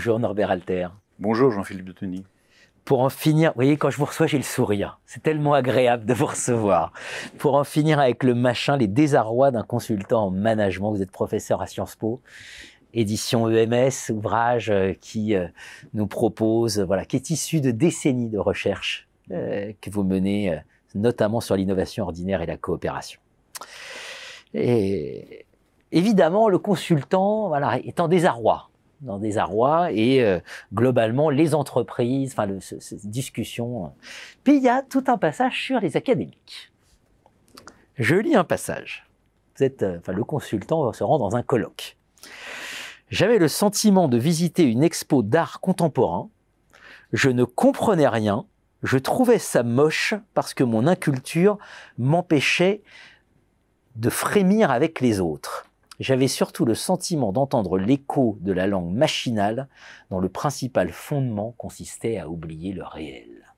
Bonjour Norbert Alter. Bonjour Jean-Philippe Detenny. Pour en finir, vous voyez, quand je vous reçois, j'ai le sourire. C'est tellement agréable de vous recevoir. Pour en finir avec le machin, les désarrois d'un consultant en management. Vous êtes professeur à Sciences Po, édition EMS, ouvrage qui nous propose, voilà, qui est issu de décennies de recherche que vous menez, notamment sur l'innovation ordinaire et la coopération. Et évidemment, le consultant, voilà, est en désarroi. Et globalement les entreprises, enfin cette discussion. Puis il y a tout un passage sur les académiques. Je lis un passage. Le consultant se rend dans un colloque. J'avais le sentiment de visiter une expo d'art contemporain. Je ne comprenais rien. Je trouvais ça moche parce que mon inculture m'empêchait de frémir avec les autres. J'avais surtout le sentiment d'entendre l'écho de la langue machinale dont le principal fondement consistait à oublier le réel.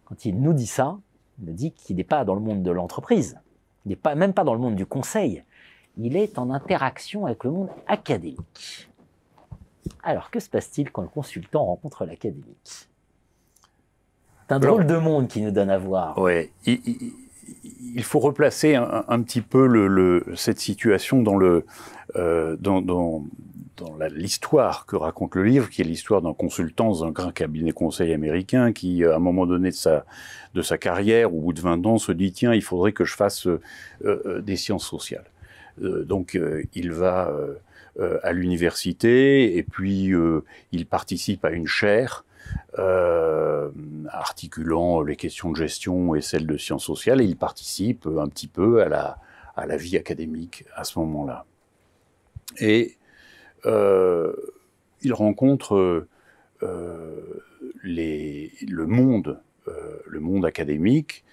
Quand il nous dit ça, il nous dit qu'il n'est pas dans le monde de l'entreprise, il n'est même pas dans le monde du conseil, il est en interaction avec le monde académique. Alors, que se passe-t-il quand le consultant rencontre l'académique? C'est un drôle de monde qui nous donne à voir. Ouais, il faut replacer un petit peu cette situation dans l'histoire que raconte le livre, qui est l'histoire d'un consultant dans un grand cabinet conseil américain qui, à un moment donné de sa carrière, au bout de 20 ans, se dit « Tiens, il faudrait que je fasse des sciences sociales ». Donc, il va à l'université et puis il participe à une chaire articulant les questions de gestion et celles de sciences sociales, et il participe un petit peu à la vie académique à ce moment-là. Et il rencontre le monde académique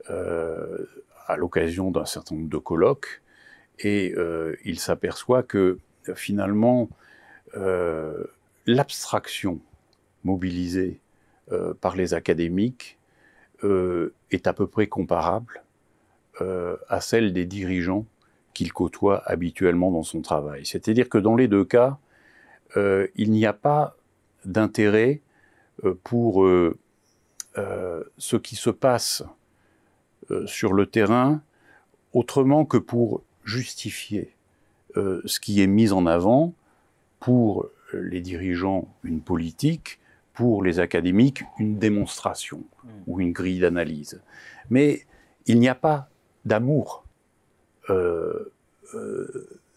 à l'occasion d'un certain nombre de colloques, et il s'aperçoit que finalement l'abstraction mobilisée par les académiques est à peu près comparable à celle des dirigeants qu'il côtoie habituellement dans son travail. C'est-à-dire que dans les deux cas, il n'y a pas d'intérêt pour ce qui se passe sur le terrain autrement que pour justifier ce qui est mis en avant, pour les dirigeants une politique, pour les académiques une démonstration ou une grille d'analyse. Mais il n'y a pas d'amour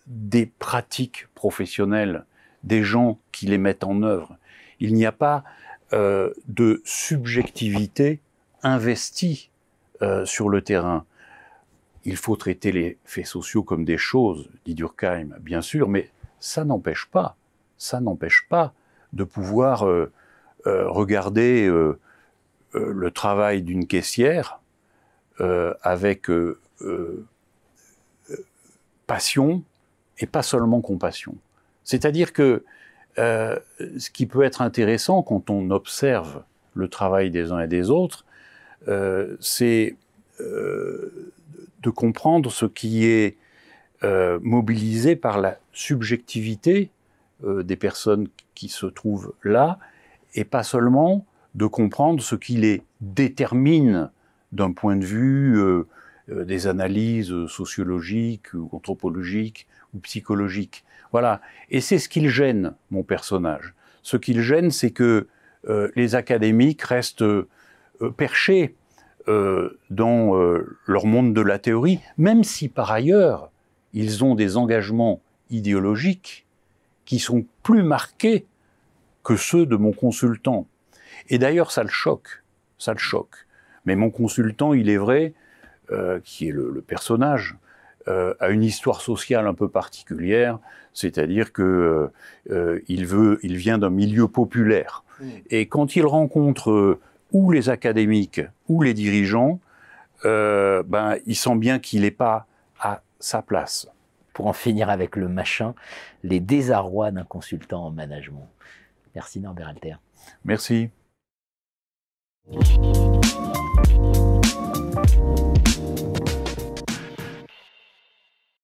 des pratiques professionnelles, des gens qui les mettent en œuvre. Il n'y a pas de subjectivité investie sur le terrain. Il faut traiter les faits sociaux comme des choses, dit Durkheim, bien sûr, mais ça n'empêche pas de pouvoir regarder le travail d'une caissière avec passion et pas seulement compassion. C'est-à-dire que ce qui peut être intéressant quand on observe le travail des uns et des autres, c'est de comprendre ce qui est mobilisé par la subjectivité des personnes qui se trouvent là, et pas seulement de comprendre ce qui les détermine d'un point de vue des analyses sociologiques ou anthropologiques ou psychologiques. Voilà. Et c'est ce qui le gêne, mon personnage. Ce qui le gêne, c'est que les académiques restent perchés dans leur monde de la théorie, même si par ailleurs, ils ont des engagements idéologiques qui sont plus marqués que ceux de mon consultant. Et d'ailleurs, ça le choque. Mais mon consultant, il est vrai, qui est le personnage, a une histoire sociale un peu particulière, c'est-à-dire que il vient d'un milieu populaire. Et quand il rencontre ou les académiques ou les dirigeants, il sent bien qu'il n'est pas à sa place. Pour en finir avec le machin, les désarrois d'un consultant en management. Merci Norbert Alter. Merci.